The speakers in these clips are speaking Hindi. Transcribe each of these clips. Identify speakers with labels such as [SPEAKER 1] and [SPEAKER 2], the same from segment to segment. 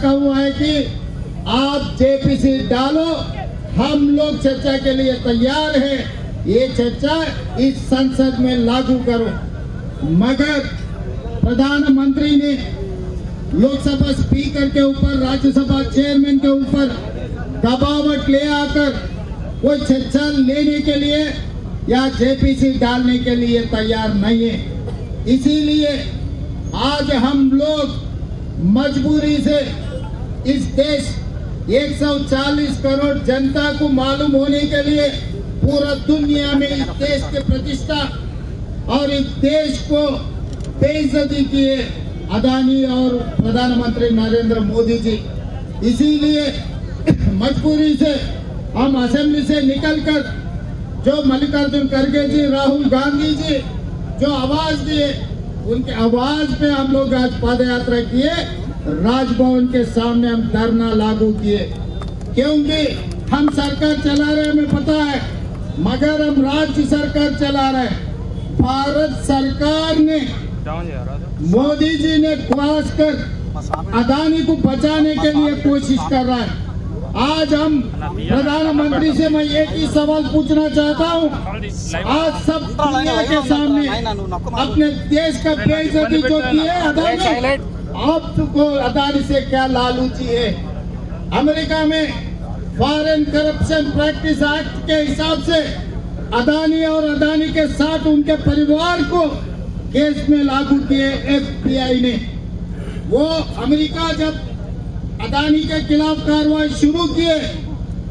[SPEAKER 1] रखा हुआ है कि आप जेपीसी डालो, हम लोग चर्चा के लिए तैयार हैं, ये चर्चा इस संसद में लागू करो। मगर प्रधानमंत्री ने लोकसभा स्पीकर के ऊपर, राज्यसभा चेयरमैन के ऊपर दबावट ले आकर कोई चर्चा लेने के लिए या जेपीसी डालने के लिए तैयार नहीं है। इसीलिए आज हम लोग मजबूरी से इस देश 140 करोड़ जनता को मालूम होने के लिए पूरा दुनिया में इस देश के प्रतिष्ठा और इस देश को बेइज्जती किए अदानी और प्रधानमंत्री नरेंद्र मोदी जी। इसीलिए मजबूरी से हम असेंबली से निकलकर जो मल्लिकार्जुन खड़गे जी, राहुल गांधी जी जो आवाज दिए, उनके आवाज पे हम लोग आज पद यात्रा किए, राजभवन के सामने हम धरना लागू किए। क्योंकि हम सरकार चला रहे, हमें पता है, मगर हम राज्य सरकार चला रहे। भारत सरकार ने, मोदी जी ने खासकर अदानी को बचाने के लिए कोशिश कर रहा है। आज हम प्रधानमंत्री से मैं एक ही सवाल पूछना चाहता हूँ, आज सब दुनिया के सामने अपने देश का बेइज्जती जो की है अदानी, आपको अदानी से क्या लालूची है? अमेरिका में फॉरेन करप्शन प्रैक्टिस एक्ट के हिसाब से अदानी और अदानी के साथ उनके परिवार को केस में लागू किए FBI ने। वो अमेरिका जब अदानी के खिलाफ कार्रवाई शुरू किए,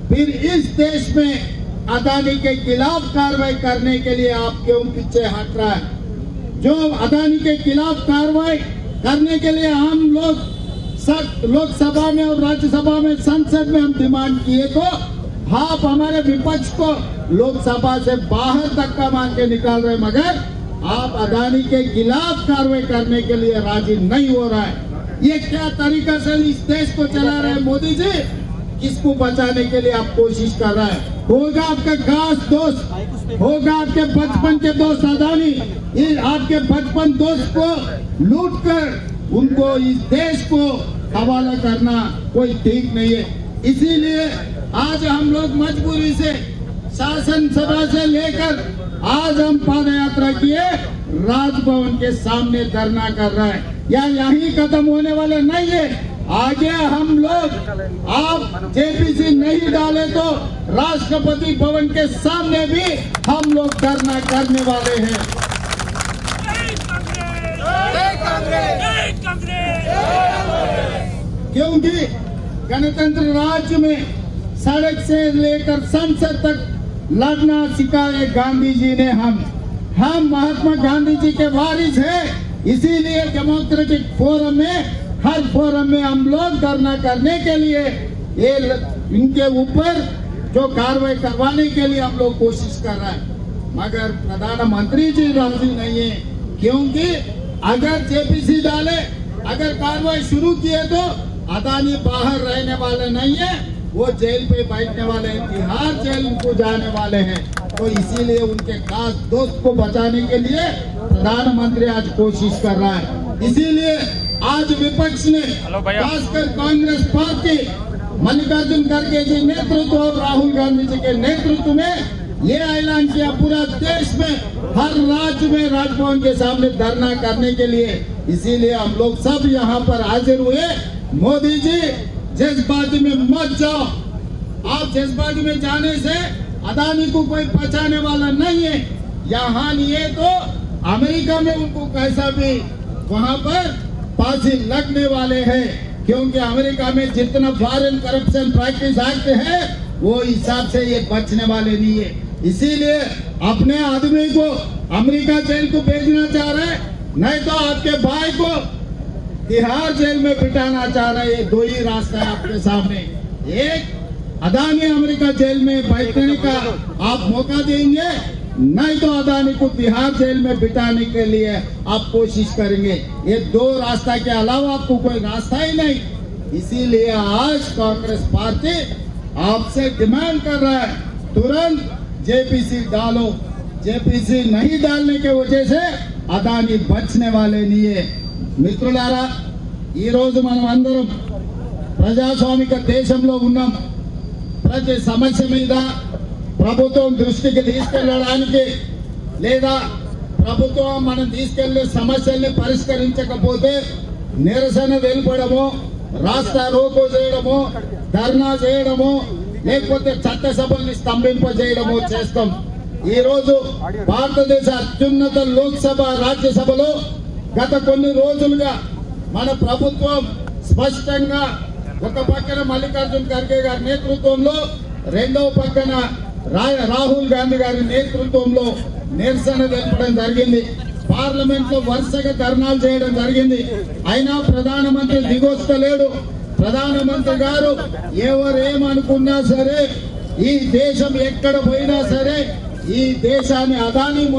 [SPEAKER 1] फिर इस देश में अदानी के खिलाफ कार्रवाई करने के लिए आप क्यों पीछे हट रहा है? जो अदानी के खिलाफ कार्रवाई करने के लिए हम लोग लोकसभा में और राज्यसभा में, संसद में हम डिमांड किए, तो आप हमारे विपक्ष को लोकसभा से बाहर धक्का मार के निकाल रहे, मगर आप अदानी के खिलाफ कार्रवाई करने के लिए राजी नहीं हो रहा है। ये क्या तरीका से इस देश को चला रहे हैं मोदी जी? किसको बचाने के लिए आप कोशिश कर रहे हैं? होगा आपका खास दोस्त, होगा आपके बचपन के दोस्त अदानी, आपके बचपन दोस्त को लूट कर उनको इस देश को हवाला करना कोई ठीक नहीं है। इसीलिए आज हम लोग मजबूरी से शासन सभा से लेकर आज हम पद यात्रा किए, राजभवन के सामने धरना कर रहे हैं। या यही खत्म होने वाले नहीं है, आगे हम लोग, आप जेपीसी नहीं डाले तो राष्ट्रपति भवन के सामने भी हम लोग धरना करने वाले हैं। क्योंकि गणतंत्र राज्य में सड़क से लेकर संसद तक लड़ना सिखाए गांधी जी ने। हम महात्मा गांधी जी के वारिस हैं। इसीलिए डेमोक्रेटिक फोरम में, हर फोरम में हम लोग धरना करने के लिए, ये इनके ऊपर जो कार्रवाई करवाने के लिए हम लोग कोशिश कर रहे हैं, मगर प्रधानमंत्री जी राजी नहीं है। क्योंकि अगर जेपीसी डाले, अगर कार्रवाई शुरू किए तो अदानी बाहर रहने वाले नहीं है, वो जेल पे बैठने वाले हैं, तिहाड़ जेल को जाने वाले हैं। तो इसीलिए उनके खास दोस्त को बचाने के लिए प्रधानमंत्री आज कोशिश कर रहा है। इसीलिए आज विपक्ष ने, खासकर कांग्रेस पार्टी, मल्लिकार्जुन खड़गे जी नेतृत्व और राहुल गांधी जी के नेतृत्व में ये ऐलान किया, पूरा देश में हर राज्य में राजभवन के सामने धरना करने के लिए। इसीलिए हम लोग सब यहाँ पर हाजिर हुए। मोदी जी, जज्बाती में मत जाओ। आप जज्बाती में जाने से अदानी को कोई बचाने वाला नहीं है। यहाँ लिए तो अमेरिका में उनको कैसा भी वहाँ पर फांसी लगने वाले हैं। क्योंकि अमेरिका में जितना फॉरेन करप्शन प्रैक्टिस एक्ट है, वो हिसाब से ये बचने वाले नहीं है। इसीलिए अपने आदमी को अमेरिका जेल को भेजना चाह रहे हैं, नहीं तो आपके भाई को तिहाड़ जेल में बिठाना चाह रहे हैं। ये दो ही रास्ता है आपके सामने। एक, अदानी अमेरिका जेल में बैठने का आप मौका देंगे, नहीं तो अदानी को तिहाड़ जेल में बिठाने के लिए आप कोशिश करेंगे। ये दो रास्ता के अलावा आपको कोई रास्ता ही नहीं। इसीलिए आज कांग्रेस पार्टी आपसे डिमांड कर रहा है, तुरंत जेपीसी डालो। जेपीसी नहीं डालने के वजह से अदानी बचने वाले नहीं है। మిత్రులారా, ఈ రోజు మనం అందరం ప్రజాస్వామిక దేశంలో ఉన్నాం. ప్రతి సమస్య మీద ప్రభుత్వం దృష్టికి తీసుకెళ్లడానికి లేదా ప్రభుత్వం మనం తీసుకెళ్లే సమస్యల్ని పరిష్కరించకపోతే నిరసన తెలుపడము, రాస్తా రోకో చేయడము, ధర్నా చేయడము, లేకపోతే చట్టసభల్ని స్తంభింపజేయడము చేస్తాం. ఈ రోజు భారతదేశ అత్యున్నత లోక్సభ, రాజ్యసభలో గత కొన్ని రోజులుగా మన ప్రభుత్వం స్పష్టంగా ఒక పక్కన మల్లికార్జున ఖర్గే గారి నేతృత్వంలో, రెండవ పక్కన రాహుల్ గాంధీ గారి నేతృత్వంలో నిరసన తెలపడం జరిగింది. పార్లమెంట్ లో వరుసగా ధర్నాలు చేయడం జరిగింది. అయినా ప్రధానమంత్రి దిగొస్తలేడు. ప్రధానమంత్రి గారు ఎవరేమనుకున్నా సరే, ఈ దేశం ఎక్కడ పోయినా సరే, ఈ దేశాన్ని అదానికి